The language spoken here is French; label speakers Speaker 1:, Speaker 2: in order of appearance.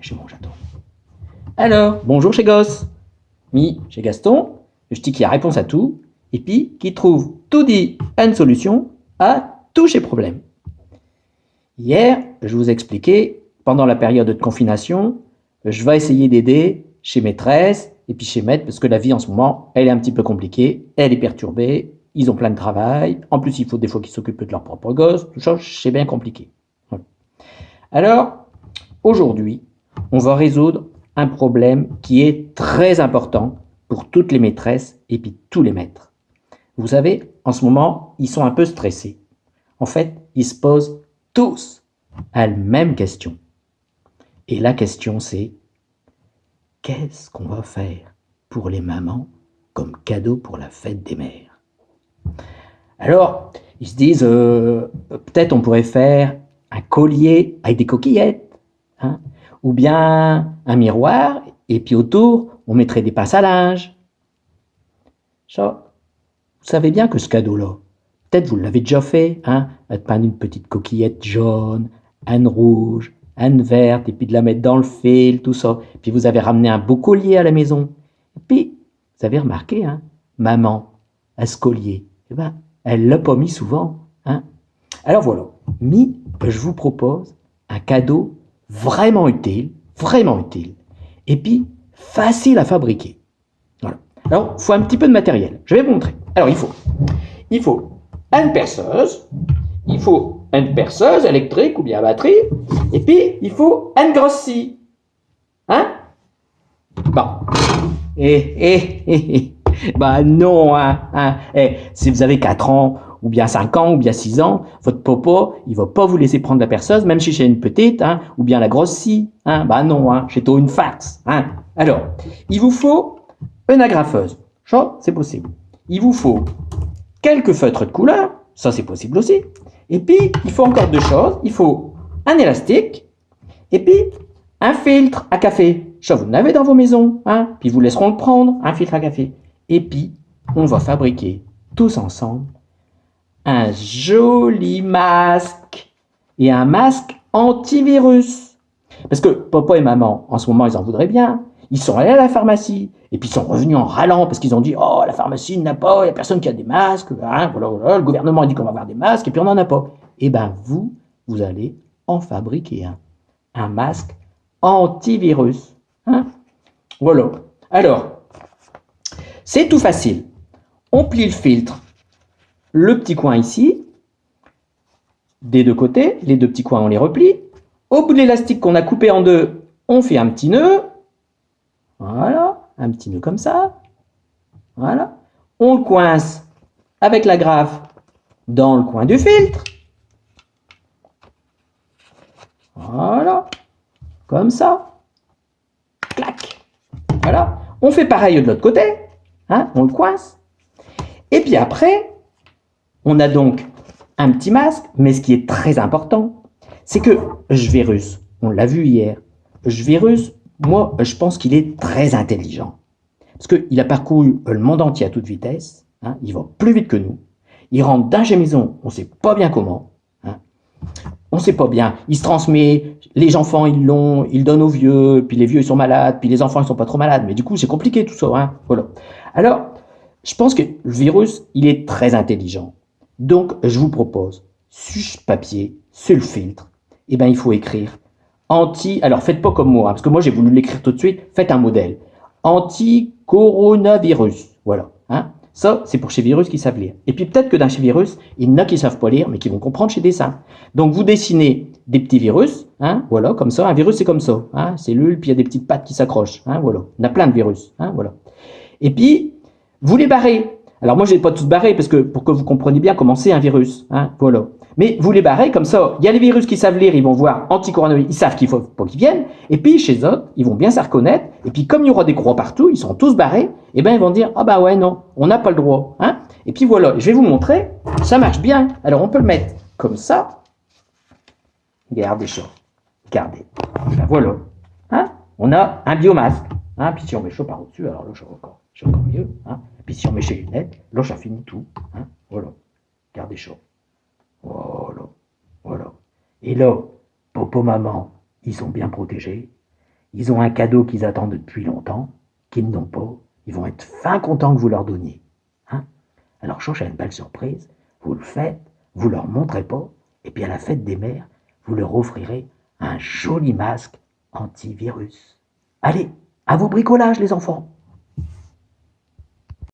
Speaker 1: chez mon j'adore. Alors, bonjour chez Gosse. Mi, chez Gaston, le ch'ti qui a réponse à tout, et puis qui trouve tout dit une solution à tous ses problèmes. Hier, je vous expliquais, pendant la période de confination, je vais essayer d'aider chez maîtresse et puis chez maître, parce que la vie en ce moment, elle est un petit peu compliquée, elle est perturbée, ils ont plein de travail, en plus il faut des fois qu'ils s'occupent de leurs propres gosses, tout ça, c'est bien compliqué. Voilà. Alors, aujourd'hui, on va résoudre un problème qui est très important pour toutes les maîtresses et puis tous les maîtres. Vous savez, en ce moment, ils sont un peu stressés. En fait, ils se posent tous la même question. Et la question c'est, qu'est-ce qu'on va faire pour les mamans comme cadeau pour la fête des mères? Alors, ils se disent, peut-être on pourrait faire un collier avec des coquillettes, hein, ou bien un miroir, et puis autour, on mettrait des pinces à linge. Ça, vous savez bien que ce cadeau-là, peut-être vous l'avez déjà fait, hein, de peindre une petite coquillette jaune, une rouge, une verte, et puis de la mettre dans le fil, tout ça. Puis vous avez ramené un beau collier à la maison. Et puis, vous avez remarqué, hein, maman, à ce collier, eh ben, elle l'a pas mis souvent. Hein. Alors voilà, je vous propose un cadeau vraiment utile, et puis facile à fabriquer. Voilà. Alors, il faut un petit peu de matériel. Je vais vous montrer. Alors, il faut une perceuse, électrique ou bien à batterie, et puis il faut une grosse scie. Hein? Bon. Bah non, hein. Si vous avez 4 ans, ou bien 5 ans, ou bien 6 ans, votre papa, il va pas vous laisser prendre la perceuse, même si c'est une petite, hein, ou bien la grosse scie. Hein? Bah non, hein, c'est une farce. Hein? Alors, il vous faut une agrafeuse. Ça, c'est possible. Il vous faut quelques feutres de couleur, ça c'est possible aussi. Et puis, il faut encore 2 choses. Il faut un élastique, et puis un filtre à café. Ça, vous en avez dans vos maisons, hein. Puis vous laisseront le prendre, un filtre à café. Et puis, on va fabriquer tous ensemble un joli masque. Et un masque antivirus. Parce que papa et maman, en ce moment, ils en voudraient bien. Ils sont allés à la pharmacie, et puis ils sont revenus en râlant parce qu'ils ont dit « Oh, la pharmacie n'a pas, il n'y a personne qui a des masques, hein, voilà, le gouvernement a dit qu'on va avoir des masques, et puis on n'en a pas. » Eh bien, vous allez en fabriquer un masque antivirus. Hein. Voilà. Alors, c'est tout facile. On plie le filtre, le petit coin ici, des 2 côtés, les 2 petits coins on les replie. Au bout de l'élastique qu'on a coupé en 2, on fait un petit nœud. Voilà, un petit nœud comme ça. Voilà. On le coince avec la grafe dans le coin du filtre. Voilà. Comme ça. Clac. Voilà. On fait pareil de l'autre côté. Hein, on le coince. Et puis après, on a donc un petit masque. Mais ce qui est très important, c'est que Jvirus, on l'a vu hier, Jvirus, moi, je pense qu'il est très intelligent. Parce qu'il a parcouru le monde entier à toute vitesse. Hein, il va plus vite que nous. Il rentre d'un chez maison, on ne sait pas bien comment. Hein, on ne sait pas bien. Il se transmet, les enfants, ils l'ont, ils le donnent aux vieux, puis les vieux, ils sont malades, puis les enfants, ils ne sont pas trop malades. Mais du coup, c'est compliqué tout ça. Hein, voilà. Alors, je pense que le virus, il est très intelligent. Donc, je vous propose, sur ce papier, sur le filtre, eh ben, il faut écrire alors faites pas comme moi, hein, parce que moi j'ai voulu l'écrire tout de suite, faites un modèle. Anti-coronavirus. Voilà. Hein. Ça, c'est pour chez Virus qui savent lire. Et puis peut-être que dans chez Virus, il y en a qui ne savent pas lire, mais qui vont comprendre chez Dessin. Donc vous dessinez des petits virus, hein, voilà, comme ça. Un virus, c'est comme ça. Hein, cellule, puis il y a des petites pattes qui s'accrochent. Hein, voilà. On a plein de virus. Hein, voilà. Et puis, vous les barrez. Alors moi, je ne les ai pas tous barrés, parce que pour que vous compreniez bien comment c'est un virus. Hein, voilà. Mais vous les barrez comme ça. Il y a les virus qui savent lire, ils vont voir anti-coronavirus, ils savent qu'il faut pas qu'ils viennent. Et puis chez eux, ils vont bien s'y reconnaître. Et puis comme il y aura des croix partout, ils sont tous barrés. Et ben ils vont dire ah bah ouais non, on n'a pas le droit. Hein. Et puis voilà, je vais vous montrer, ça marche bien. Alors on peut le mettre comme ça. Regardez ça, regardez. Ben voilà. Hein. On a un biomasque. Hein. Puis si on met chaud par au-dessus, alors là c'est encore mieux. Hein. Puis si on met chez les lunettes, là ça finit tout. Hein. Voilà. Regardez chaud. Voilà, voilà. Et là, papa, maman, ils sont bien protégés. Ils ont un cadeau qu'ils attendent depuis longtemps, qu'ils n'ont pas. Ils vont être fin contents que vous leur donniez. Hein? Alors, cherchez une belle surprise. Vous le faites, vous leur montrez pas, et puis à la fête des mères, vous leur offrirez un joli masque antivirus. Allez, à vos bricolages les enfants!